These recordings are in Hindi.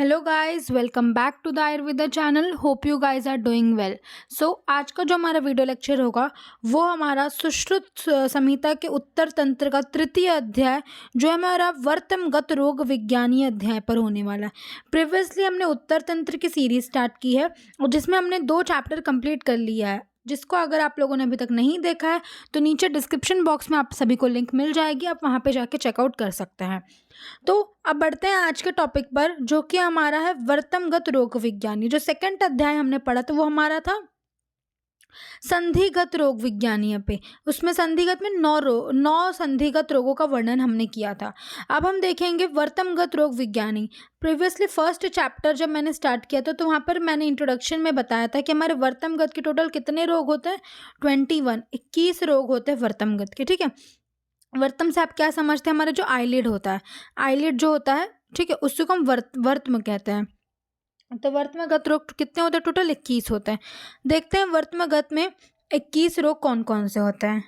Hello guys, welcome back to the Ayurveda channel. Hope you guys are doing well. So आज का जो हमारा वीडियो लेक्चर होगा वो हमारा सुश्रुत संहिता के उत्तर तंत्र का तृतीय अध्याय जो है हमारा वर्तमगत रोग विज्ञानीय अध्याय पर होने वाला है। प्रीवियसली हमने उत्तर तंत्र की सीरीज स्टार्ट की है और जिसमें हमने 2 चैप्टर कंप्लीट कर लिया है, जिसको अगर आप लोगों ने अभी तक नहीं देखा है तो नीचे डिस्क्रिप्शन बॉक्स में आप सभी को लिंक मिल जाएगी, आप वहाँ पे जाके चेकआउट कर सकते हैं। तो अब बढ़ते हैं आज के टॉपिक पर जो कि हमारा है वर्तमगत रोग विज्ञानी। जो सेकंड अध्याय हमने पढ़ा था वो हमारा था संधिगत रोग विज्ञानीय पे। उसमें संधिगत में 9 संधिगत रोगों का वर्णन हमने किया था। अब हम देखेंगे वर्तमगत रोग विज्ञानी। प्रीवियसली फर्स्ट चैप्टर जब मैंने स्टार्ट किया था तो वहाँ पर मैंने इंट्रोडक्शन में बताया था कि हमारे वर्तमगत के टोटल कितने रोग होते हैं, 21 रोग होते हैं वर्तमगत के। ठीक है, वर्तम से आप क्या समझते हैं, हमारा जो आईलिड होता है, आईलिड जो होता है, ठीक है, उसको हम वर्तम कहते हैं। तो वर्तमगत रोग कितने होते हैं, टोटल 21 होते हैं। देखते हैं वर्तमगत में 21 रोग कौन कौन से होते हैं।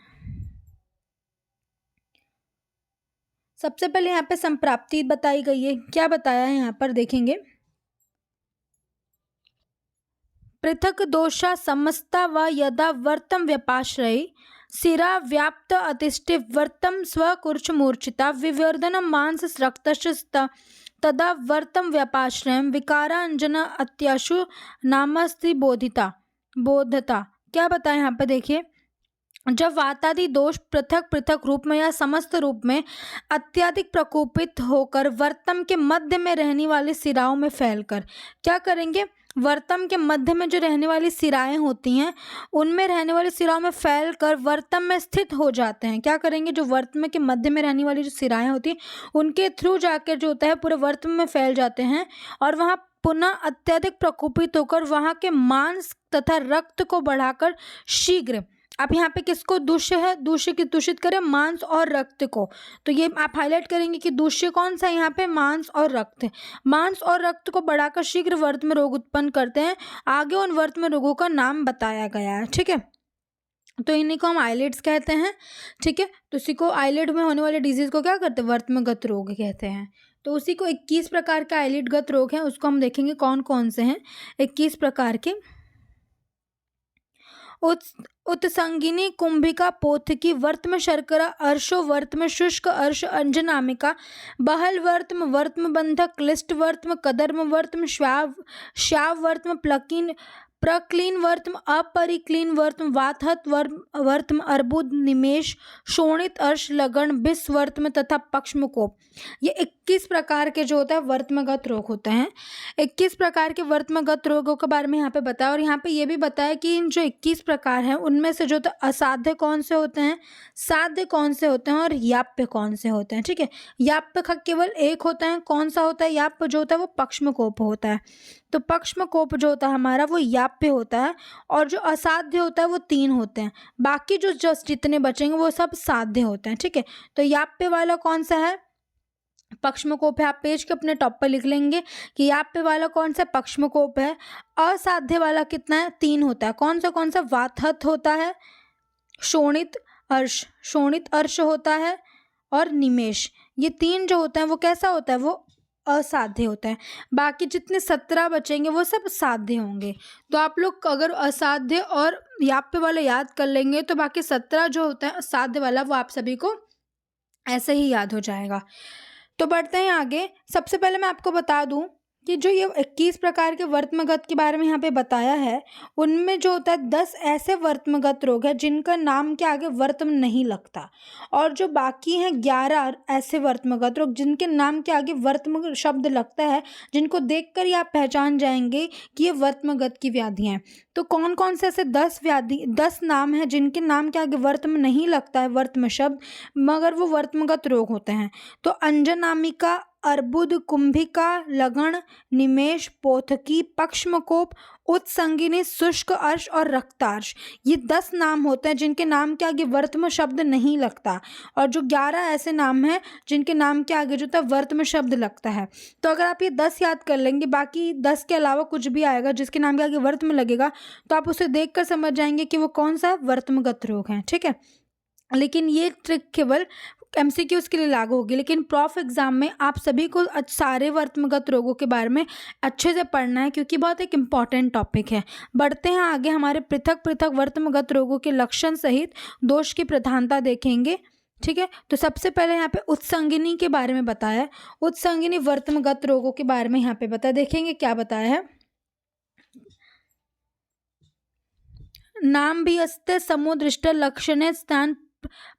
सबसे पहले यहाँ पे संप्राप्ति बताई गई है। क्या बताया है यहाँ पर देखेंगे, पृथक दोषा समस्ता व यदा वर्तम व्यपाश्रयी शिरा व्याप्त अतिष्ठि वर्तम स्वकुर्च मूर्छिता विवर्धनम मांस रक्तश्च तदा वर्तम व्यापाश्रयम विकारांजन अत्याशु नामस्ति बोधता। क्या बताएं यहाँ पे देखिए, जब वातादि दोष पृथक पृथक रूप में या समस्त रूप में अत्यधिक प्रकोपित होकर वर्तम के मध्य में रहने वाली सिराओं में फैलकर क्या करेंगे, वर्तम के मध्य में जो रहने वाली सिराएं होती हैं उनमें रहने वाली सिराओं में फैलकर वर्तम में स्थित हो जाते हैं। क्या करेंगे, जो वर्तम के मध्य में रहने वाली जो सिराएं होती हैं उनके थ्रू जाकर जो होता है पूरे वर्तम में फैल जाते हैं और वहाँ पुनः अत्यधिक प्रकोपित होकर वहाँ के मांस तथा रक्त को बढ़ाकर शीघ्र, आप यहाँ पे किसको दूष्य है, दूष्य की दूषित करें, मांस और रक्त को। तो ये आप हाईलाइट करेंगे कि दूष्य कौन सा है, यहाँ पे मांस और रक्त। मांस और रक्त को बढ़ाकर शीघ्र वर्त में रोग उत्पन्न करते हैं। आगे उन वर्त में रोगों का नाम बताया गया है। ठीक है, तो इन्हीं को हम आईलिड्स कहते हैं। ठीक है, तो उसी को आईलिड में होने वाले डिजीज को क्या करते हैं, वर्तमगत रोग कहते हैं। तो उसी को 21 प्रकार का आईलिडगत रोग है, उसको हम देखेंगे कौन कौन से हैं 21 प्रकार के। उत्संगिनी कुंभिका पोथकी वर्तम शर्करा अर्शो वर्तम शुष्क अर्श अंजनामिका बहल वर्तम वर्तम बंधक क्लिष्ट वर्तम कदर्म वर्तम श्याव वर्तम प्रक्लीन वर्तम अपरिक्लीन वर्तम वातहत वर्तम अर्बुद निमेश शोणित अर्श लगन बिस वर्तम तथा पक्ष्मकोप। ये 21 प्रकार के जो होता है वर्तमगत रोग होते हैं। 21 प्रकार के वर्तमगत रोगों के बारे में यहाँ पे बताया और यहाँ पे ये भी बताया कि इन जो 21 प्रकार हैं उनमें से जो तो असाध्य कौन से होते हैं, साध्य कौन से होते हैं और याप्य कौन से होते हैं। ठीक है, याप्य का केवल एक होता है, कौन सा होता है, याप्य जो होता है वो पक्ष्मकोप होता है। तो पक्ष्मकोप जो होता है हमारा वो याप्य होता है और जो असाध्य होता है वो 3 होते हैं। बाकी जो जस्ट जितने बचेंगे वो सब साध्य होते हैं। ठीक है, तो याप्य वाला कौन सा है, पक्ष्मकोप है। आप पेज के अपने टॉप पर लिख लेंगे कि याप्य वाला कौन सा पक्ष्मकोप है। असाध्य वाला कितना है, 3 होता है। कौन सा वातहत होता है, शोणित अर्श होता है और निमेश। ये 3 जो होता है वो कैसा होता है, वो असाध्य होता है। बाकी जितने 17 बचेंगे वो सब साध्य होंगे। तो आप लोग अगर असाध्य और याप्य वाला याद कर लेंगे तो बाकी 17 जो होता है असाध्य वाला वो आप सभी को ऐसे ही याद हो जाएगा। तो बढ़ते हैं आगे। सबसे पहले मैं आपको बता दूं कि जो ये 21 प्रकार के वर्तमगत के बारे में यहाँ पे बताया है उनमें जो होता है 10 ऐसे वर्तमगत रोग है जिनका नाम के आगे वर्तम नहीं लगता और जो बाकी हैं 11 ऐसे वर्तमगत रोग जिनके नाम के आगे वर्तम शब्द लगता है, जिनको देखकर ही आप पहचान जाएंगे कि ये वर्तमगत की व्याधियाँ हैं। तो कौन कौन से ऐसे 10 नाम हैं जिनके नाम के आगे वर्तम नहीं लगता है वर्तम शब्द, मगर वो वर्तमगत रोग होते हैं। तो अंजनामिका, अर्बुद, कुंभिका, लगन, निमेश, पोथकी, पक्ष्मकोप, उत्संगिनी, शुष्क अर्श और रक्तार्श, ये 10 नाम होते हैं जिनके नाम के आगे वर्तम शब्द नहीं लगता और जो 11 ऐसे नाम हैं जिनके नाम के आगे जो था वर्तम शब्द लगता है। तो अगर आप ये 10 याद कर लेंगे, बाकी 10 के अलावा कुछ भी आएगा जिसके नाम के आगे वर्तम लगेगा तो आप उसे देख कर समझ जाएंगे कि वो कौन सा वर्तमगत रोग है। ठीक है, लेकिन ये ट्रिक केवल एमसीक्यूज के लिए लागू होगी, लेकिन प्रॉफ एग्जाम में आप सभी को सारे वर्तमगत रोगों के बारे में अच्छे से पढ़ना है, क्योंकि बहुत एक इम्पॉर्टेंट टॉपिक है। बढ़ते हैं आगे, हमारे पृथक पृथक वर्तमगत रोगों के लक्षण सहित दोष की प्रधानता देखेंगे। ठीक है, तो सबसे पहले यहाँ पे उत्संगिनी के बारे में बताया है। उत्संगिनी वर्तमगत रोगों के बारे में यहाँ पे बताया, देखेंगे क्या बताया है। नाम भी अस्ते समुदृष्ट लक्षणे स्थान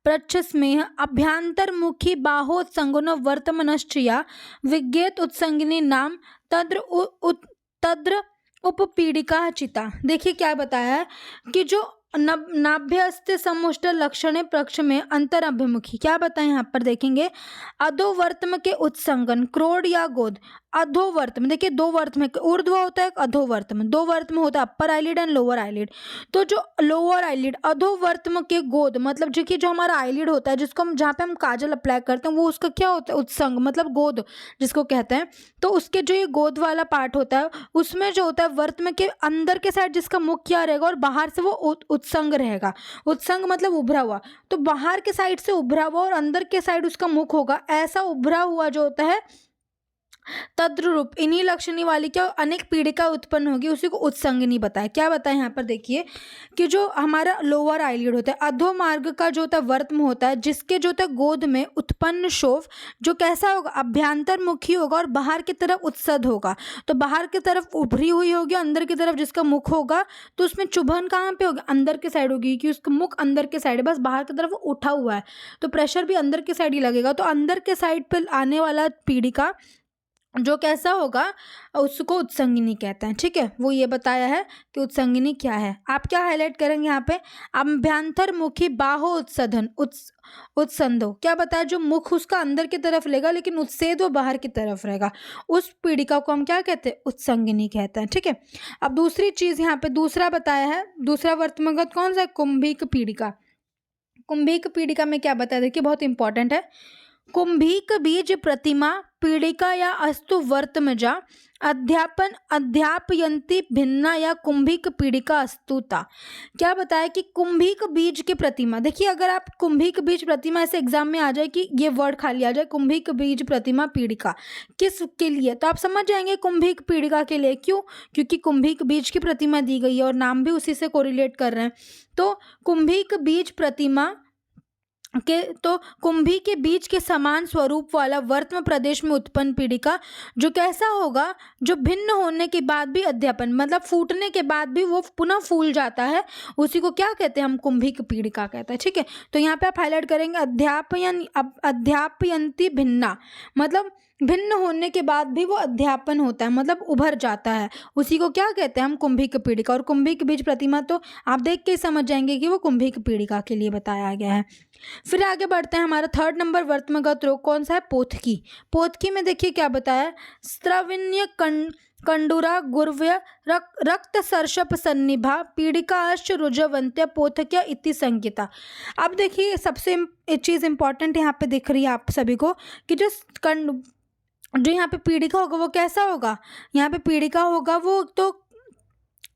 प्रच्छस्मेह अभ्यंतरमुखी बाहोत्संगनो वर्तमनश्च या विज्ञेत उत्संगिनी नाम तद्र उपपीड़िका चिता। देखिए क्या बताया है कि जो नाभ्यस्थ समुष्ट लक्षण पक्ष में अंतर अभिमुखी, क्या बताएं यहाँ पर देखेंगे। अधोवर्तम के उत्संगन, क्रोड या गोद। अधोवर्तम, देखिए दो वर्तम, ऊर्ध्व होता है, अधोवर्तम, दो वर्तम होता है, upper eyelid and lower eyelid. तो जो लोअर आईलिड अधोवर्तम के गोद, मतलब जो हमारा आईलिड होता है, जिसको हम जहाँ पे हम काजल अप्लाई करते हैं, वो उसका क्या होता है, उत्संग, मतलब गोद जिसको कहते हैं। तो उसके जो ये गोद वाला पार्ट होता है, उसमें जो होता है वर्तम के अंदर के साइड जिसका मुख क्या रहेगा और बाहर से वो उत्संग रहेगा। उत्संग मतलब उभरा हुआ, तो बाहर के साइड से उभरा हुआ और अंदर के साइड उसका मुख होगा, ऐसा उभरा हुआ जो होता है तद्रूप। इन्हीं लक्षणी वाली क्या अनेक पीड़िका उत्पन्न होगी, उसी को उत्संगिनी बताया। क्या बताया यहाँ पर देखिए कि जो हमारा लोअर आईलिड होता है, अधोमार्ग का जो होता है वर्तम होता है, जिसके जो होता है गोद में उत्पन्न शोफ जो कैसा होगा, अभ्यंतरमुखी होगा और बाहर की तरफ उत्सद होगा। तो बाहर की तरफ उभरी हुई होगी, अंदर की तरफ जिसका मुख होगा, तो उसमें चुभन कहाँ पे होगी, अंदर के साइड होगी, कि उसका मुख अंदर के साइड है, बस बाहर की तरफ उठा हुआ है, तो प्रेशर भी अंदर के साइड ही लगेगा। तो अंदर के साइड पर आने वाला पीड़िका जो कैसा होगा, उसको उत्संगिनी कहते हैं। ठीक है, वो ये बताया है कि उत्संगिनी क्या है। आप क्या हाईलाइट करेंगे यहाँ पे, अभ्यंतरमुखी बाहो उत्सधन उत्संदो, क्या बताया, जो मुख उसका अंदर की तरफ लेगा लेकिन उत्सेद वो बाहर की तरफ रहेगा, उस पीड़िका को हम क्या कहते हैं, उत्संगिनी कहते हैं। ठीक है, अब दूसरी चीज यहाँ पे दूसरा बताया है, दूसरा वर्तमानगत कौन सा है, कुंभिक पीड़िका। कुंभिक पीड़िका में क्या बताया, देखिए बहुत इंपॉर्टेंट है। कुंभिक बीज प्रतिमा पीड़िका या अस्तु वर्तमजा अध्यापयंती भिन्ना या कुंभिक पीड़िका अस्तुता। क्या बताया कि कुंभिक बीज की प्रतिमा, देखिए अगर आप कुंभिक बीज प्रतिमा ऐसे एग्जाम में आ जाए कि ये वर्ड खाली आ जाए, कुंभिक बीज प्रतिमा पीड़िका किसके लिए, तो आप समझ जाएंगे कुंभिक पीड़िका के लिए। क्यों, क्योंकि कुंभिक बीज की प्रतिमा दी गई है और नाम भी उसी से कोरिलेट कर रहे हैं। तो कुंभिक बीज प्रतिमा के, तो कुंभी के बीज के समान स्वरूप वाला वर्तम प्रदेश में उत्पन्न पीड़िका जो कैसा होगा, जो भिन्न होने के बाद भी अध्यापन, मतलब फूटने के बाद भी वो पुनः फूल जाता है, उसी को क्या कहते हैं, हम कुंभिक पीड़िका कहते हैं। ठीक है, तो यहाँ पे आप हाईलाइट करेंगे अध्यापयंती भिन्ना, मतलब भिन्न होने के बाद भी वो अध्यापन होता है, मतलब उभर जाता है, उसी को क्या कहते हैं, हम कुंभिक पीड़िका। और कुंभिक बीज प्रतिमा तो आप देख के ही समझ जाएंगे कि वो कुंभिक पीड़िका के लिए बताया गया है। फिर आगे बढ़ते हैं, हमारा थर्ड नंबर वर्तमानगत रोग कौन सा है, पोथकी। पोथकी में देखिए क्या बताया, स्त्रविन्य कंडूरा गुर्व्य रक्त सर्षप सन्निभा पीड़िकाश्च रुजवंत्य पोथक्या इति संकेता। अब देखिए सबसे चीज़ इंपॉर्टेंट यहाँ पे दिख रही है आप सभी को कि जो यहाँ पे पीड़िका होगा वो कैसा होगा, यहाँ पे पीड़िका होगा वो तो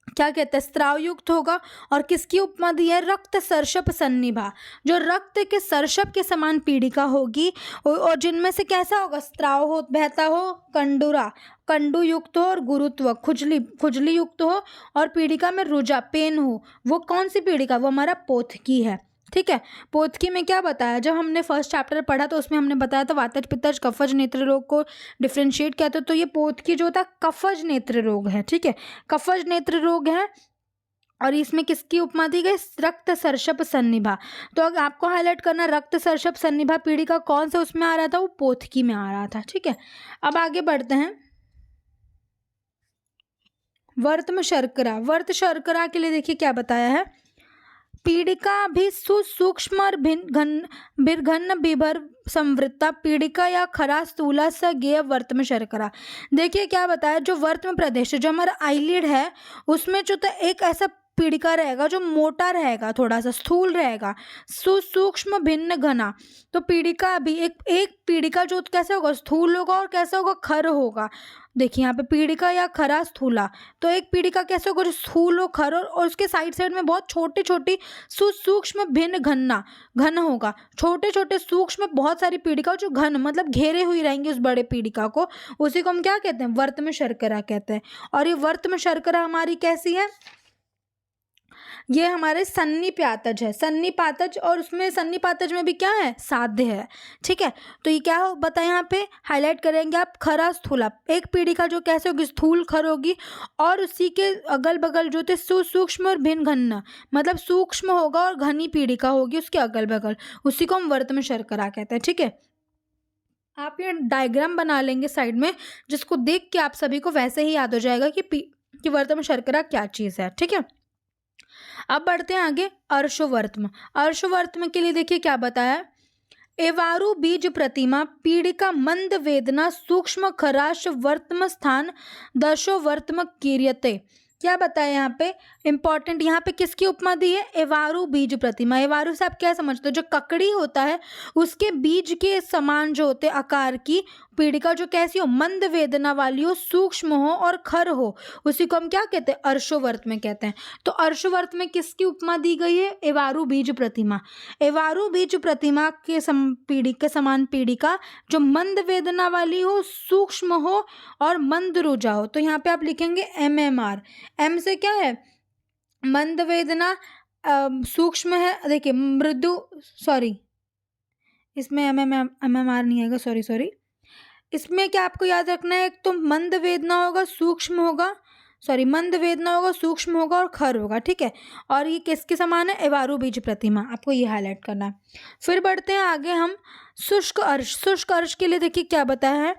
क्या कहते हैं, स्त्राव युक्त होगा। और किसकी उपमा दी है, रक्त सर्षप सन्निभा, जो रक्त के सर्षप के समान पीड़िका होगी और जिनमें से कैसा होगा, स्त्राव हो, बहता हो, कंडू युक्त हो और गुरुत्व खुजली युक्त हो और पीड़िका में रुजा पेन हो। वो कौन सी पीड़िका, वो हमारा पोथकी है। ठीक है, पोथकी में क्या बताया, जब हमने फर्स्ट चैप्टर पढ़ा तो उसमें हमने बताया था वातज पित्तज कफज नेत्र रोग को डिफ्रेंशिएट किया था। तो ये पोथकी जो था कफज नेत्र रोग है। ठीक है, कफज नेत्र रोग है और इसमें किसकी उपमा दी गई, रक्त सर्षप सन्निभा। तो अगर आपको हाईलाइट करना, रक्त सर्षप सन्निभा पीड़िका कौन सा उसमें आ रहा था, वो पोथकी में आ रहा था। ठीक है, अब आगे बढ़ते हैं, वर्तम शर्करा। वर्त शर्करा के लिए देखिए क्या बताया है, पीड़िका भी सुसूक्ष्म बिरघन बिभर संवृत्ता पीड़िका या खरा स्थूला स गेय वर्तम शर्करा। देखिए क्या बताया, जो वर्तम प्रदेश जो हमारा आईलिड है उसमें जो एक ऐसा पीड़िका रहेगा जो मोटा रहेगा, थोड़ा सा स्थूल रहेगा। सुसूक्ष्म भिन्न घना, तो पीड़िका भी एक पीड़िका जो कैसे होगा, स्थूल होगा, और कैसे होगा, खर होगा। देखिए यहाँ पे पीड़िका या खरा स्थूला, तो एक पीड़िका कैसे होगा, जो स्थूल हो, खर, और उसके साइड साइड में बहुत छोटी छोटी सुसूक्ष्म भिन्न घना, घन होगा। छोटे छोटे सूक्ष्म बहुत सारी पीड़िका जो घन मतलब घेरे हुई रहेंगी उस बड़े पीड़िका को, उसी को हम क्या कहते हैं, वर्त्म शर्करा कहते हैं। और ये वर्त्म शर्करा हमारी कैसी है, ये हमारे सन्निपातज है, सन्निपातज, और उसमें सन्निपातज में भी क्या है, साध्य है। ठीक है, तो ये क्या हो बताए यहाँ पे हाईलाइट करेंगे आप, खरा स्थूला, एक पीड़िका जो कैसे होगी, स्थूल खर होगी, और उसी के अगल बगल जो थे सुसूक्ष्म और भिन्न घन, मतलब सूक्ष्म होगा और घनी पीड़िका होगी उसके अगल बगल, उसी को हम वर्त्म शर्करा कहते हैं। ठीक है, आप ये डायग्राम बना लेंगे साइड में, जिसको देख के आप सभी को वैसे ही याद हो जाएगा कि वर्त्म शर्करा क्या चीज़ है। ठीक है, अब बढ़ते हैं आगे, अर्शवर्त्म। अर्शवर्त्म के लिए देखिए क्या बताया है, एवारु बीज प्रतिमा पीड़िका मंद वेदना सूक्ष्म खराश वर्त्म स्थान दशो वर्त्म कीर्यते। क्या बताया यहाँ पे, इंपॉर्टेंट, यहाँ पे किसकी उपमा दी है, एवारू बीज प्रतिमा। एवारू से आप क्या समझते हो, जो ककड़ी होता है उसके बीज के समान जो होते आकार की पीड़िका जो कैसी हो, मंद वेदना वाली हो, सूक्ष्म हो और खर हो, उसी को हम क्या कहते हैं, अर्शवर्त में कहते हैं। तो अर्शवर्त में किसकी उपमा दी गई है, एवारू बीज प्रतिमा। एवारू बीज प्रतिमा के समान पीड़िका जो मंद वेदना वाली हो, सूक्ष्म हो और मंद रुजा हो। तो यहाँ पे आप लिखेंगे MMR। एम से क्या है, मंद वेदना, सूक्ष्म है, देखिए मृदु, सॉरी इसमें MMR नहीं आएगा, सॉरी। इसमें क्या आपको याद रखना है, एक तो मंद वेदना होगा, सूक्ष्म होगा, मंद वेदना होगा, सूक्ष्म होगा और खर होगा। ठीक है, और ये किसके समान है, एवारू बीज प्रतिमा, आपको ये हाईलाइट करना है। फिर बढ़ते हैं आगे हम, शुष्क अर्श। शुष्क अर्श के लिए देखिए क्या बताया है,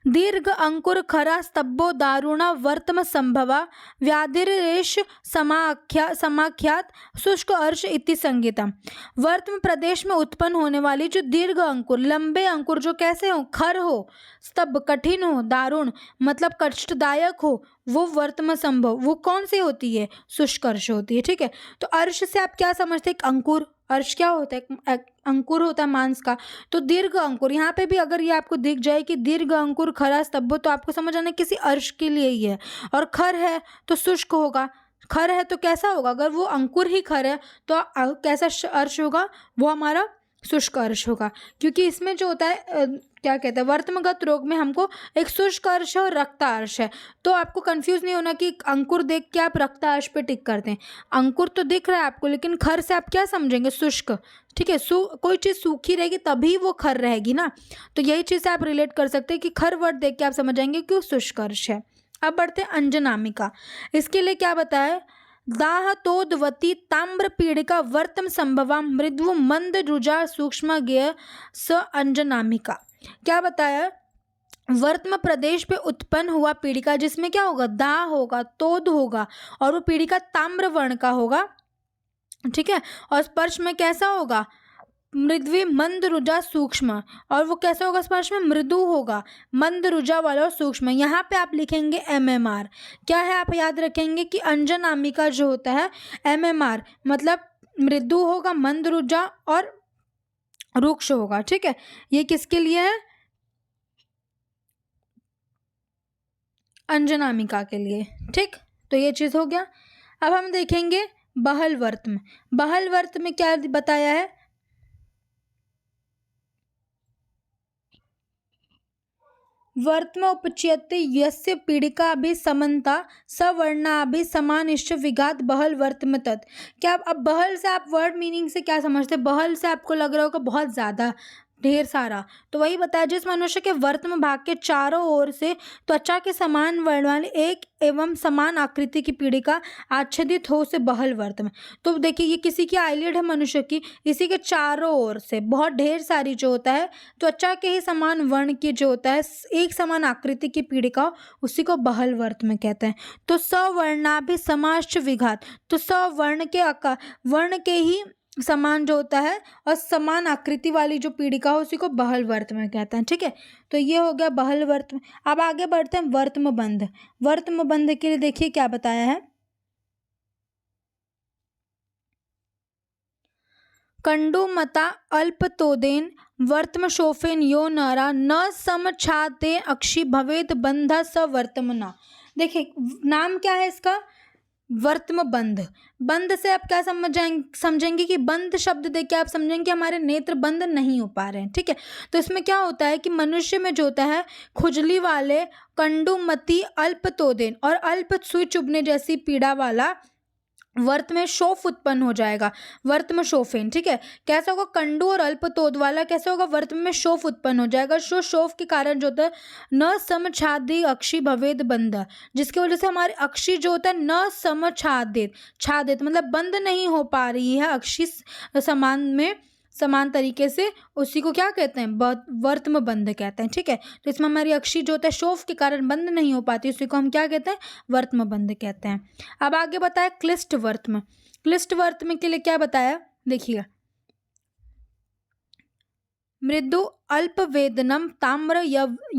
दीर्घ अंकुर खरा स्तब्धो दारुणा वर्तम संभवा व्याधिरेश समाख्यात शुष्क अर्श इति संगीतम। वर्तम प्रदेश में उत्पन्न होने वाली जो दीर्घ अंकुर, लंबे अंकुर जो कैसे हो, खर हो, स्तब्ध कठिन हो, दारुण मतलब कष्टदायक हो, वो वर्तम संभव, वो कौन सी होती है, शुष्क अर्श होती है। ठीक है, तो अर्श से आप क्या समझते हैं, एक अंकुर, अर्श क्या होता है, अंकुर होता है मांस का। तो दीर्घ अंकुर, यहाँ पे भी अगर ये आपको दिख जाए कि दीर्घ अंकुर खरा स्तब्ध, तो आपको समझ आना किसी अर्श के लिए ही है। और खर है तो शुष्क होगा, खर है तो कैसा होगा, अगर वो अंकुर ही खर है तो कैसा अर्श होगा, वो हमारा शुष्क अर्श होगा। क्योंकि इसमें जो होता है क्या कहते हैं, वर्तमगत रोग में हमको एक शुष्क अर्श है और रक्त अर्श है। तो आपको कंफ्यूज नहीं होना कि अंकुर देख के आप रक्त अर्श पे टिक करते हैं। अंकुर तो दिख रहा है आपको, लेकिन खर से आप क्या समझेंगे, शुष्क। ठीक है, कोई चीज़ सूखी रहेगी तभी वो खर रहेगी ना, तो यही चीज़ आप रिलेट कर सकते हैं कि खर वर्ड देख के आप समझ जाएंगे कि वो शुष्क अर्श है। अब बढ़ते हैं अंजनामिका। इसके लिए क्या बताया, दाह तोदवती ताम्र पीड़िका वर्तम संभवा मृदु मंद रुजा सूक्ष्म ज्ञ स अंजनामिका। क्या बताया, वर्तम प्रदेश पे उत्पन्न हुआ पीड़िका जिसमें क्या होगा, दाह होगा, तोद होगा, और वो पीड़िका ताम्र वर्ण का होगा। ठीक है, और स्पर्श में कैसा होगा, मृद्वी मंद रुजा सूक्ष्म, और वो कैसा होगा, स्पर्श में मृदु होगा, मंद रुजा वाला और सूक्ष्म। यहाँ पे आप लिखेंगे MMR। क्या है, आप याद रखेंगे कि अंजनामिका जो होता है MMR मतलब मृदु होगा, मंद रुजा और रुक्ष होगा। ठीक है, ये किसके लिए है, अंजनामिका के लिए। ठीक, तो ये चीज़ हो गया। अब हम देखेंगे बहल वर्त में। बहल वर्त में क्या बताया है, वर्तम उपच्यते यस्य पीड़िका भी समन्ता सवर्णा भी समानिश्च विघात बहल वर्तम तत्। क्या अब बहल से आप वर्ड मीनिंग से क्या समझते हैं, बहल से आपको लग रहा होगा बहुत ज़्यादा, ढेर सारा, तो वही बताया, जिस मनुष्य के वर्तम भाग के चारों ओर से त्वचा के समान वर्ण वाली एक एवं समान आकृति की पीड़िका आच्छादित हो से बहल वर्तम। तो देखिए ये किसी की आईलिड है मनुष्य की, इसी के चारों ओर से बहुत ढेर सारी जो होता है त्वचा के ही समान वर्ण की जो होता है एक समान आकृति की पीड़िका, उसी को बहल वर्त में कहते हैं। तो सवर्णाभि समाश्च विघात, तो सवर्ण के वर्ण के ही समान जो होता है और समान आकृति वाली जो पीड़िका हो उसी को बहल वर्त में कहते हैं। ठीक है, तो ये हो गया बहल वर्त में। अब आगे बढ़ते हैं वर्तम बंध। वर्तम बंध के लिए देखिए क्या बताया है, कंडुमता अल्पतोदेन वर्तम शोफेन यो नरा न समछाते अक्षी भवेद बंधा स वर्तमना। देखिए नाम क्या है इसका, वर्तम बंध। बंध से आप क्या समझेंगे कि बंध शब्द देख के आप समझेंगे कि हमारे नेत्र बंद नहीं हो पा रहे हैं, ठीक है। तो इसमें क्या होता है कि मनुष्य में जो होता है खुजली वाले, कंडुमती, अल्पतोदेन और अल्प सुई चुभने जैसी पीड़ा वाला वर्त में शोफ उत्पन्न हो जाएगा, वर्त में शोफेन, ठीक है। कैसा होगा, कंडू और अल्पतोद वाला कैसा होगा, वर्त में शोफ उत्पन्न हो जाएगा। शोफ के कारण जो होता है न समछादी अक्षी भवेद बंध, जिसकी वजह से हमारे अक्षी जो होता है न समछादित, छादित मतलब बंद नहीं हो पा रही है अक्षी समान तरीके से, उसी को क्या कहते हैं, वर्तम बंध कहते हैं, ठीक है। तो इसमें हमारी अक्षी जो होता है शोफ के कारण बंद नहीं हो पाती, उसी को हम क्या कहते हैं, वर्तम बंध कहते हैं। अब आगे बताया क्लिष्ट वर्तम। क्लिष्ट वर्तम के लिए क्या बताया, देखिएगा, मृदु अल्प वेदनम ताम्र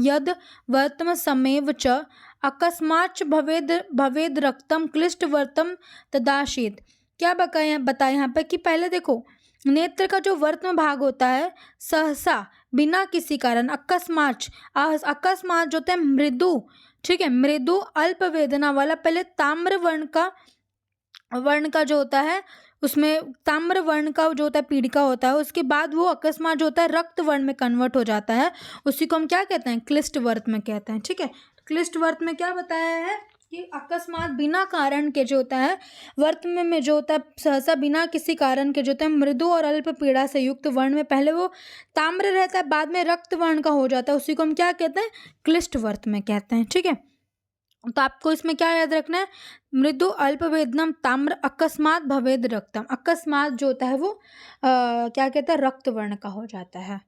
यद वर्तम समेव च अकस्माच भवेद रक्तम क्लिष्ट वर्तम तदाशीत। क्या बताया यहाँ पे कि पहले देखो नेत्र का जो वर्तम भाग होता है सहसा बिना किसी कारण अकस्मात जो होता है मृदु, ठीक है, मृदु अल्प वेदना वाला, पहले ताम्र वर्ण का जो होता है उसमें ताम्र वर्ण का जो होता है पीड़िका होता है, उसके बाद वो अकस्मात जो होता है रक्त वर्ण में कन्वर्ट हो जाता है, उसी को हम क्या कहते हैं, क्लिष्ट वर्त में कहते हैं, ठीक है। क्लिष्ट वर्त में क्या बताया है कि अकस्मात बिना कारण के जो होता है वर्त में जो होता है सहसा बिना किसी कारण के जो होता है मृदु और अल्प पीड़ा से युक्त वर्ण में पहले वो ताम्र रहता है, बाद में रक्त वर्ण का हो जाता है, उसी को हम क्या कहते हैं, क्लिष्ट वर्त में कहते हैं, ठीक है। तो आपको इसमें क्या याद रखना है, मृदु अल्प वेदनम ताम्र अकस्मात भवेद रक्तम। अकस्मात जो होता है वो क्या कहता है, रक्त वर्ण का हो जाता है।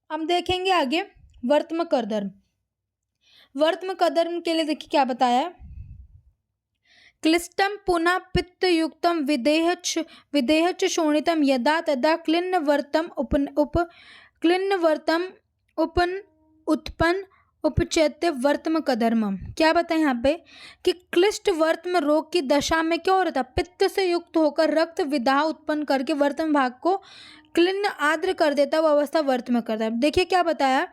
हम देखेंगे आगे वर्तम कर्दर्म। वर्तम कर्दर्म के लिए देखिए क्या बताया है, क्लिष्टम पुनः पित्त युक्तम विदेहच शोणितम यदा तदा क्लिन्न वर्तम उत्पन्न उपचैत्य वर्तम कदर्मम। क्या बताएं यहाँ पे कि क्लिष्ट वर्तम रोग की दशा में क्या हो रहा था, पित्त से युक्त होकर रक्त विदाह उत्पन्न करके वर्तम भाग को क्लिन्न आर्द्र कर देता, वो अवस्था वर्तम करता है। देखिए क्या बताया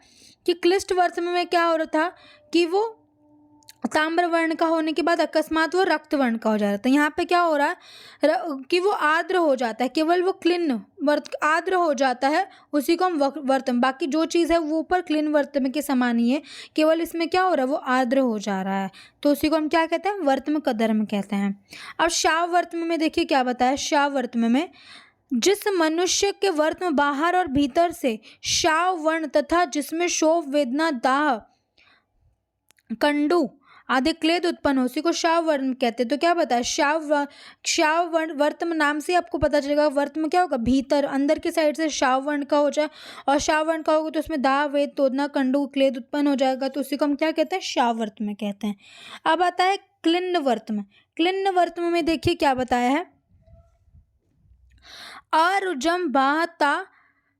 कि क्लिष्ट वर्तम में क्या हो रहा था कि वो ताम्र वर्ण का होने के बाद अकस्मात वो रक्त वर्ण का हो जा रहा था। यहाँ पे क्या हो रहा है कि वो आर्द्र हो जाता है, केवल वो क्लिन्न आर्द्र हो जाता है, उसी को हम वर्तम, बाकी जो चीज़ है वो ऊपर क्लिन्न वर्तम के समान ही है, केवल इसमें क्या हो रहा है वो आर्द्र हो जा रहा है, तो उसी को हम क्या कहते हैं, वर्तम कदर्म कहते हैं। अब शाव वर्तम में देखिए क्या बताया, शाव वर्तम में जिस मनुष्य के वर्तम बाहर और भीतर से शाव वर्ण तथा जिसमें शोफ वेदना दाह कंडू आदि क्लेद उत्पन्न हो, उसी को शाव वर्ण कहते हैं। तो क्या बताया, शाव वर्ण वर्तम नाम से आपको पता चलेगा वर्तम क्या होगा, भीतर अंदर की साइड से शाव वर्ण का हो जाए, और शाव वर्ण का होगा तो उसमें दाह वेद तोदना कंडू क्लेद उत्पन्न हो जाएगा, तो उसी को हम क्या कहते हैं, शाव वर्तम कहते हैं। अब आता है क्लिन्न वर्तम। क्लिन्न वर्तम में देखिए क्या बताया है, अरुजम बाहता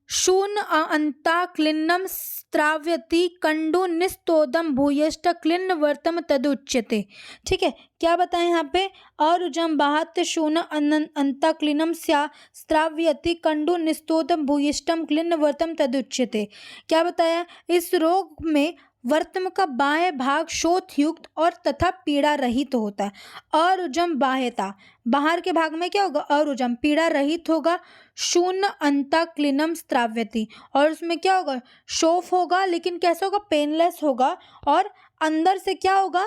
शून अंता क्लिन्नम स्त्राव्यति कंडु निस्तोदम भूयष्ट क्लिन्न वर्तम तदुच्यते। ठीक है, क्या बताएं यहाँ पे, अरुजम बाहत शून अंता क्लिन्नम स्त्राव्यति कंडु निस्तोदम भूयिष्टम क्लिन्न वर्तम तदुच्यते। क्या बताया, इस रोग में वर्तम का बाह्य भाग शोथ युक्त और तथा पीड़ा रहित होता है। अरुजम बाह्यता, बाहर के भाग में क्या होगा, अरुजम पीड़ा रहित होगा, शून्य अंता क्लिनम स्त्राव्यति, और उसमें क्या होगा, शोफ होगा लेकिन कैसा होगा, पेनलेस होगा, और अंदर से क्या होगा,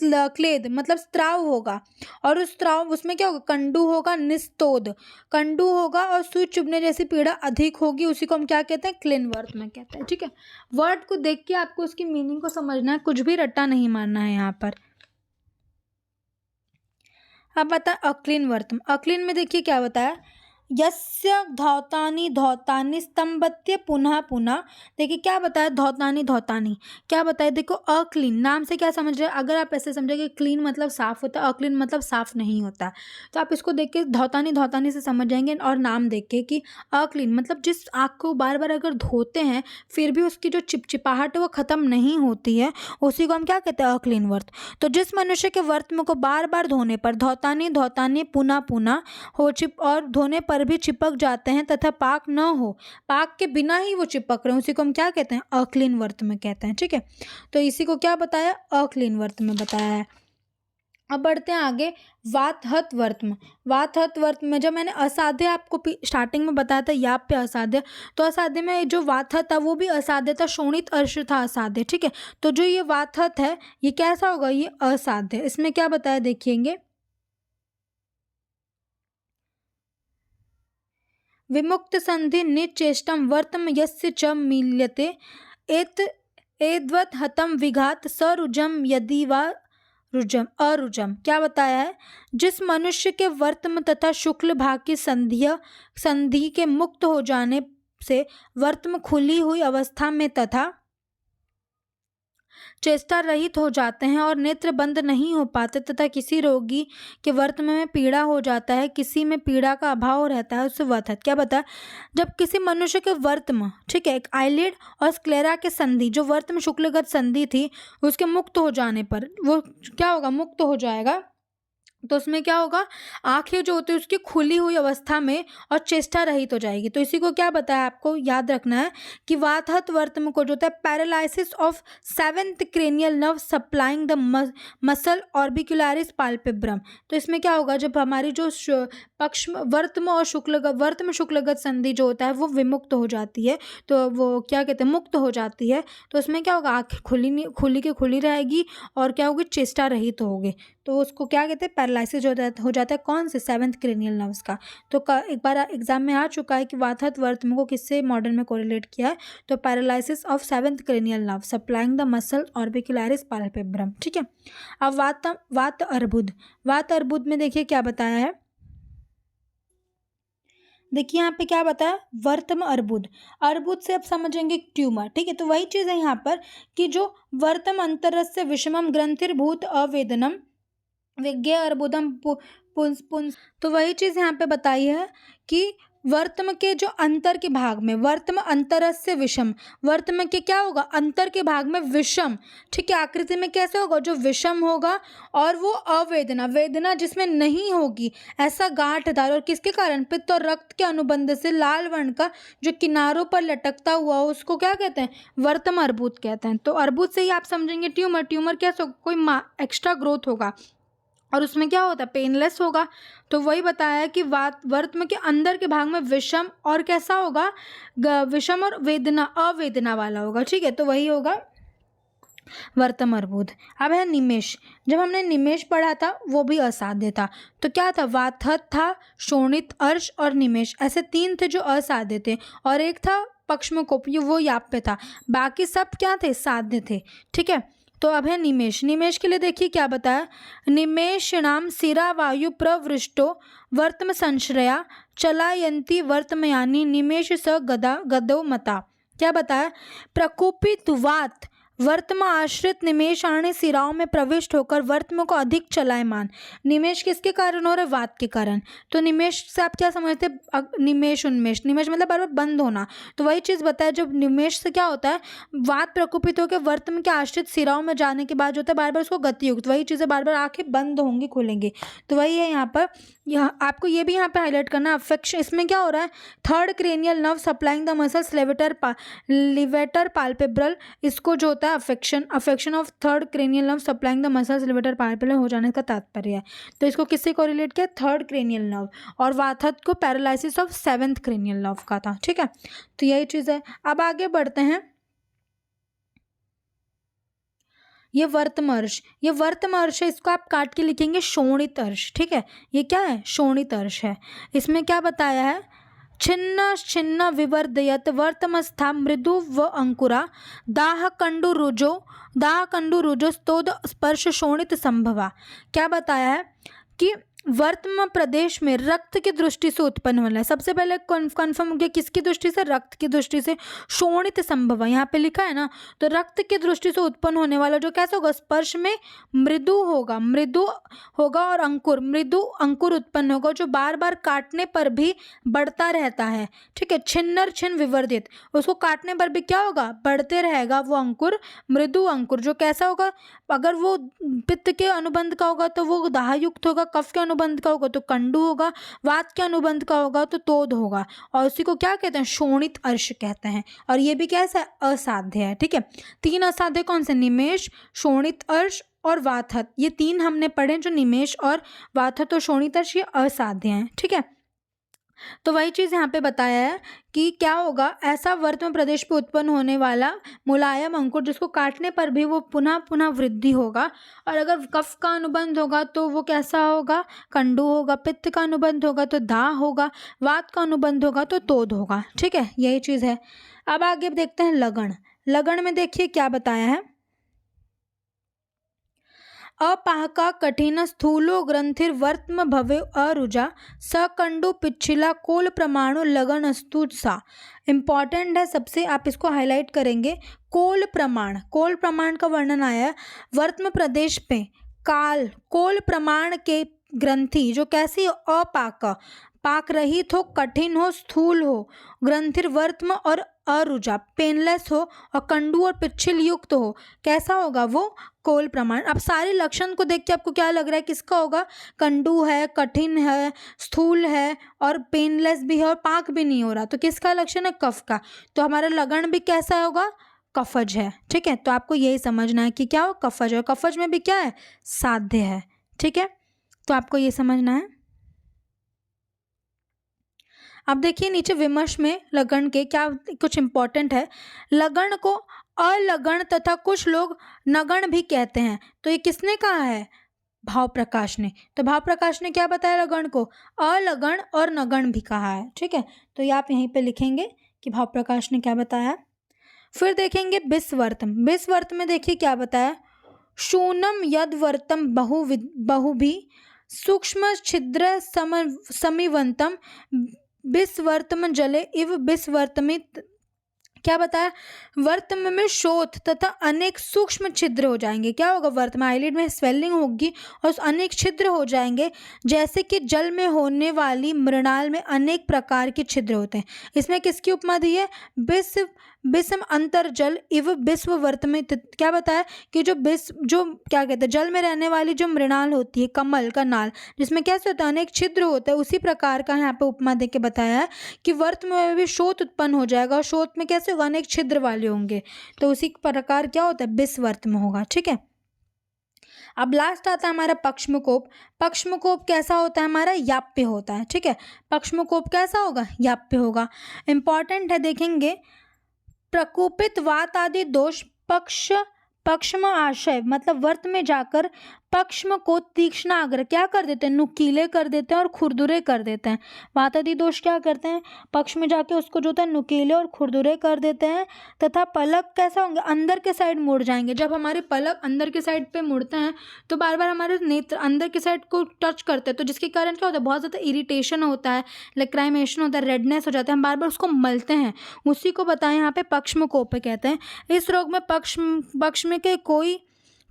क्लेद मतलब स्त्राव होगा, और उस स्त्राव उसमें क्या होगा, कंडू होगा, निस्तोद कंडू होगा, और सुई चुभने जैसी पीड़ा अधिक होगी, उसी को हम क्या कहते हैं, क्लिन वर्त में कहते हैं। ठीक है, वर्ड को देख के आपको उसकी मीनिंग को समझना है, कुछ भी रट्टा नहीं मारना है यहाँ पर। अब बता अक्लीन वर्तम। अक्लीन में देखिए क्या बताया, यस्य धौतानि धौतानि स्तंभत्य पुनः पुनः। देखिए क्या बताया, धौतानि धौतानि क्या बताया, देखो अक्लीन, नाम से क्या समझ रहे हैं, अगर आप ऐसे समझे कि क्लीन मतलब साफ होता है, अक्लीन मतलब साफ नहीं होता है, तो आप इसको देख के धौतानि धौतानि से समझ जाएंगे। और नाम देख के कि अक्लीन मतलब जिस आँख को बार बार अगर धोते हैं फिर भी उसकी जो चिपचिपाहट है वो ख़त्म नहीं होती है, उसी को हम क्या कहते हैं, अक्लीन वर्त। तो जिस मनुष्य के वर्त को बार बार धोने पर धौतानि धौतानि पुनः पुनः हो चिप और धोने पर भी चिपक जाते हैं तथा पाक न हो, पाक के बिना ही वो चिपक रहे हैं, उसी को हम क्या कहते हैं, अक्लीन वर्त में कहते हैं। ठीक है, तो इसी को क्या बताया, अक्लीन वर्त में बताया है। अब बढ़ते हैं आगे, वातहत वर्त में। वातहत वर्त में जब मैंने असाध्य आपको स्टार्टिंग में बताया था याप पे असाध्य, तो असाध्य में जो वातहत था वो भी असाध्य था, शोणित अर्श था असाध्य। ठीक है, तो जो ये वातहत है ये कैसा होगा, ये असाध्य। इसमें क्या बताया देखिएंगे, विमुक्त संधि निचेष्टम वर्तम यस्य च मील्यते एत एद्वत् हतम विघात सरुजम यदि वा रुजम अरुजम। क्या बताया है, जिस मनुष्य के वर्तम तथा शुक्ल भाग की संधि के मुक्त हो जाने से वर्तम खुली हुई अवस्था में तथा चेष्टा रहित हो जाते हैं और नेत्र बंद नहीं हो पाते, तथा किसी रोगी के वर्तम में पीड़ा हो जाता है, किसी में पीड़ा का अभाव रहता है, उससे वतहत। क्या बताया, जब किसी मनुष्य के वर्तम, ठीक है, एक आईलिड और स्क्लेरा के संधि, जो वर्तम शुक्लगत संधि थी, उसके मुक्त हो जाने पर वो क्या होगा, मुक्त हो जाएगा, तो उसमें क्या होगा, आंखें जो होती है उसकी खुली हुई अवस्था में और चेष्टा रहित हो जाएगी। तो इसी को क्या बताया, आपको याद रखना है कि वातहत वर्तम को जो होता है paralysis of 7th cranial nerve supplying the muscle orbicularis palpebrum. तो इसमें क्या होगा, जब हमारी जो पक्ष वर्तम और शुक्लगत संधि जो होता है वो विमुक्त हो जाती है, तो वो क्या कहते हैं, मुक्त हो जाती है, तो उसमें क्या होगा, आँखें खुली रहेगी और क्या होगी, चेष्टा रहित होगी, तो उसको क्या कहते हैं, पैरालिसिस हो जाता है कौन से, 7th क्रेनियल नर्व्स का। तो एक बार एग्जाम में आ चुका है कि वातहत वर्तम को किससे मॉडल में कोरिलेट किया है, तो paralysis of 7th cranial nerve supplying the muscle orbicularis palpebrum. ठीक है, अब वात अर्बुद में देखिए क्या बताया है, देखिए यहाँ पे क्या बताया, वर्तम अर्बुद से आप समझेंगे ट्यूमर। ठीक है, तो वही चीज़ है यहाँ पर कि जो वर्तम अंतरस्य विषमम ग्रंथिर्भूत अवेदनम विज्ञ अर्बुदम पुंस, तो वही चीज़ यहाँ पे बताई है कि वर्तम के जो अंतर के भाग में, वर्तम अंतरस्य विषम, वर्तम के क्या होगा, अंतर के भाग में विषम, ठीक है, आकृति में कैसे होगा, जो विषम होगा और वो अवेदना, वेदना जिसमें नहीं होगी, ऐसा गांठदार, और किसके कारण, पित्त और रक्त के अनुबंध से लाल वर्ण का जो किनारों पर लटकता हुआ हो, उसको क्या कहते हैं, वर्तम अर्बुद कहते हैं। तो अर्बुद से ही आप समझेंगे ट्यूमर कैसे होगा, कोई एक्स्ट्रा ग्रोथ होगा और उसमें क्या होता है, पेनलेस होगा। तो वही बताया कि वर्तम के अंदर के भाग में विषम और कैसा होगा, विषम और अवेदना वाला होगा। ठीक है, तो वही होगा वर्तम अर्बुद। अब है निमेष, जब हमने निमेष पढ़ा था वो भी असाध्य था, तो क्या था, वातहत था, शोणित अर्श और निमेष, ऐसे 3 थे जो असाध्य थे, और एक था पक्ष्मकोप, वो याप्य था, बाकी सब क्या थे, साध्य थे। ठीक है, तो अब है निमेष के लिए देखिए क्या बताया, निमेषणाम सिरा वायु प्रवृष्टो वर्तम संश्रया चलायंती वर्तमयानी निमेष स गदो मता। क्या बताया, प्रकोपित वात वर्तम आश्रित निमेषाणी सिराओं में प्रविष्ट होकर वर्तम को अधिक चलायमान। निमेष किसके कारण हो रहा है, वात के कारण। तो निमेष से आप क्या समझते हैं, निमेष उन्मेष, निमेष मतलब बार बार बंद होना, तो वही चीज़ बताया, जब निमेष से क्या होता है, वात प्रकोपित होकर वर्तम के आश्रित सिराओं में जाने के बाद जो होता है बार बार उसको गतियुक्त, वही चीज़ें बार बार आंखें बंद होंगी खुलेंगी, तो वही है यहाँ पर। यहाँ आपको ये भी यहाँ पे हाईलाइट करना है, अफेक्शन, इसमें क्या हो रहा है, 3rd cranial nerve supplying the muscles levator palpebral, इसको जो होता है affection of 3rd cranial nerve supplying the muscles levator palpebral हो जाने का तात्पर्य है। तो इसको किससे कोरिलेट किया, 3rd क्रेनियल नर्व, और वातहत को paralysis of 7th cranial nerve का था। ठीक है, तो यही चीज़ है। अब आगे बढ़ते हैं, ये वर्तमर्श है, इसको आप काट के लिखेंगे शोणित अर्श। ठीक है, ये क्या है, शोणित अर्श है। इसमें क्या बताया है, छिन्न विवर्धयत वर्तमस्था मृदु व अंकुरा दाह कंडु रुजो स्तोद स्पर्श शोणित संभवा। क्या बताया है कि वर्तमान प्रदेश में रक्त की दृष्टि से उत्पन्न होना है। सबसे पहले कन्फर्म हो गया किसकी दृष्टि से, रक्त की दृष्टि से। शोणित संभव यहाँ पे लिखा है ना, तो रक्त की दृष्टि से उत्पन्न होने वाला जो कैसा होगा, स्पर्श में मृदु होगा, मृदु होगा और अंकुर, मृदु अंकुर उत्पन्न होगा जो बार बार काटने पर भी बढ़ता रहता है। ठीक है, छिन्नर छिन्न विवर्धित, उसको काटने पर भी क्या होगा, बढ़ते रहेगा वो अंकुर, मृदु अंकुर जो कैसा होगा, अगर वो पित्त के अनुबंध का होगा तो वो दाहयुक्त होगा, कफ के अनुबंध का होगा तो कंडू होगा, वात के अनुबंध का होगा तो तोद होगा, और उसी को क्या कहते हैं, शोणित अर्श कहते हैं। और ये भी कैसा है, असाध्य है। ठीक है, 3 असाध्य कौन से, निमेष, शोणित अर्श और वातहत, ये 3 हमने पढ़े जो निमेष और वातहत और शोणित अर्श ये असाध्य हैं। ठीक है, तो वही चीज़ यहाँ पे बताया है कि क्या होगा, ऐसा वर्तमान प्रदेश पे उत्पन्न होने वाला मुलायम अंकुर जिसको काटने पर भी वो पुनः पुनः वृद्धि होगा, और अगर कफ का अनुबंध होगा तो वो कैसा होगा, कंडू होगा, पित्त का अनुबंध होगा तो दाह होगा, वात का अनुबंध होगा तो तोद होगा। ठीक है, यही चीज़ है। अब आगे देखते हैं लगन। लगन में देखिए क्या बताया है, अपाहका कठिन स्थूलो ग्रंथिर वर्तम भवे अरुजा सकंडु पिछिला कोल प्रमाणु लगन अस्तु सा। इम्पॉर्टेंट है सबसे, आप इसको हाईलाइट करेंगे। कोल प्रमाण, कोल प्रमाण का वर्णन आया है वर्तम प्रदेश पे। काल, कोल प्रमाण के ग्रंथि जो कैसी हो, अपाक, पाक रहित हो, कठिन हो, स्थूल हो, ग्रंथिर वर्तम और अरुजा, पेनलेस हो, और कंडू और पिच्छिल युक्त हो, कैसा होगा वो, कोल प्रमाण। अब सारे लक्षण को देख के आपको क्या लग रहा है, किसका होगा, कंडू है, कठिन है, स्थूल है और पेनलेस भी है और पाक भी नहीं हो रहा, तो किसका लक्षण है, कफ का। तो हमारा लगन भी कैसा होगा, कफज है। ठीक है, तो आपको यही समझना है कि क्या हो, कफज है, कफज में भी क्या है, साध्य है। ठीक है, तो आपको ये समझना है। अब देखिए नीचे विमर्श में लगन के क्या कुछ इंपॉर्टेंट है। लगन को अलगन तथा कुछ लोग नगण भी कहते हैं, तो ये किसने कहा है, भाव प्रकाश ने। तो भाव प्रकाश ने क्या बताया, लगन को अलगन और नगण भी कहा है। ठीक है, तो ये आप यहीं पे लिखेंगे कि भाव प्रकाश ने क्या बताया। फिर देखेंगे बिस्वर्तम। बिस्वर्त में देखिए क्या बताया, शूनम यदवर्तम बहुभी सूक्ष्म छिद्र समिवंतम बिस्वर्तम जले इव बिस्वर्तमित। क्या बताया, वर्तम में शोथ तथा अनेक सूक्ष्म छिद्र हो जाएंगे। क्या होगा, वर्तम आईलिड में स्वेलिंग होगी और अनेक छिद्र हो जाएंगे, जैसे कि जल में होने वाली मृणाल में अनेक प्रकार के छिद्र होते हैं। इसमें किसकी उपमा दी है, बिस्म अंतर्जल इव विश्व वर्तमित। क्या बताया कि जो क्या कहते हैं, जल में रहने वाली जो मृणाल होती है, कमल का नाल, जिसमें कैसे होता है, अनेक छिद्र होता है, उसी प्रकार का यहाँ पे उपमा दे के बताया है कि वर्त में भी शोथ उत्पन्न हो जाएगा, और शोथ में कैसे होगा, अनेक छिद्र वाले होंगे, तो उसी प्रकार क्या होता है, बिस्वर्त में होगा। ठीक है, अब लास्ट आता है हमारा पक्ष्मकोप। पक्ष्मकोप कैसा होता है, हमारा याप्य होता है। ठीक है, पक्ष्मकोप कैसा होगा, याप्य होगा। इंपॉर्टेंट है, देखेंगे प्रकोपित वात आदि दोष पक्ष्म आशय मतलब वर्त में जाकर पक्ष्म को तीक्ष्ण आग्र क्या कर देते हैं, नुकीले कर देते हैं और खुरदुरे कर देते हैं। वात आदि दोष क्या करते हैं, पक्ष में जाके उसको जो होता है नुकीले और खुरदुरे कर देते हैं, तथा पलक कैसा होंगे, अंदर के साइड मुड़ जाएंगे। जब हमारे पलक अंदर के साइड पे मुड़ते हैं तो बार बार हमारे नेत्र अंदर के साइड को टच करते हैं, तो जिसके कारण क्या होता है, बहुत ज़्यादा इरिटेशन होता है, लैक्राइमेशन होता है, रेडनेस हो जाता है, हम बार बार उसको मलते हैं, उसी को बताएं यहाँ पे पक्ष्मकोप कहते हैं। इस रोग में पक्ष में के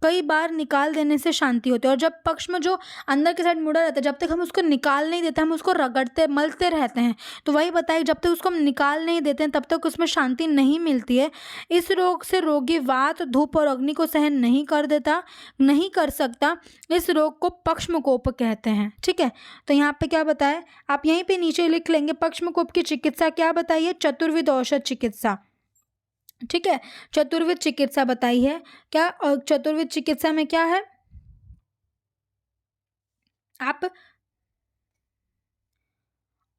कई बार निकाल देने से शांति होती है, और जब पक्ष में जो अंदर के साइड मुड़ा रहता है, जब तक हम उसको निकाल नहीं देते, हम उसको रगड़ते मलते रहते हैं, तो वही बताइए, जब तक उसको हम निकाल नहीं देते हैं तब तक उसमें शांति नहीं मिलती है। इस रोग से रोगी वात, धूप और अग्नि को सहन नहीं कर सकता। इस रोग को पक्ष्मकोप कहते हैं। ठीक है, तो यहाँ पे क्या बताया, आप यहीं पर नीचे लिख लेंगे, पक्ष्मकोप की चिकित्सा क्या बताइए, चतुर्विध औषध चिकित्सा। ठीक है, चतुर्विध चिकित्सा बताई है क्या, और चतुर्विध चिकित्सा में क्या है, आप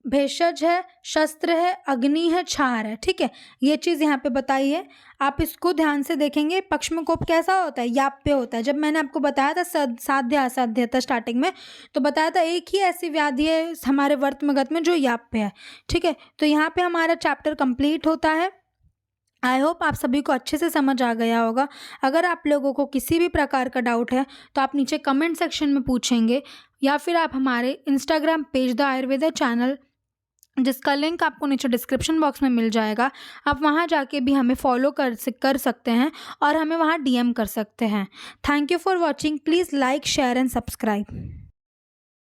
भेषज है, शस्त्र है, अग्नि है, क्षार है। ठीक है, ये चीज़ यहाँ पे बताई है, आप इसको ध्यान से देखेंगे। पक्ष्मकोप कैसा होता है, याप्य होता है। जब मैंने आपको बताया था साध्य असाध्य था स्टार्टिंग में, तो बताया था एक ही ऐसी व्याधि है हमारे वर्तमगत में जो याप्य है। ठीक है, तो यहाँ पे हमारा चैप्टर कंप्लीट होता है। आई होप आप सभी को अच्छे से समझ आ गया होगा। अगर आप लोगों को किसी भी प्रकार का डाउट है तो आप नीचे कमेंट सेक्शन में पूछेंगे, या फिर आप हमारे Instagram page the Ayurveda channel, जिसका लिंक आपको नीचे डिस्क्रिप्शन बॉक्स में मिल जाएगा, आप वहां जाके भी हमें फॉलो कर सकते हैं और हमें वहां डीएम कर सकते हैं। Thank you for watching. Please like, share and subscribe.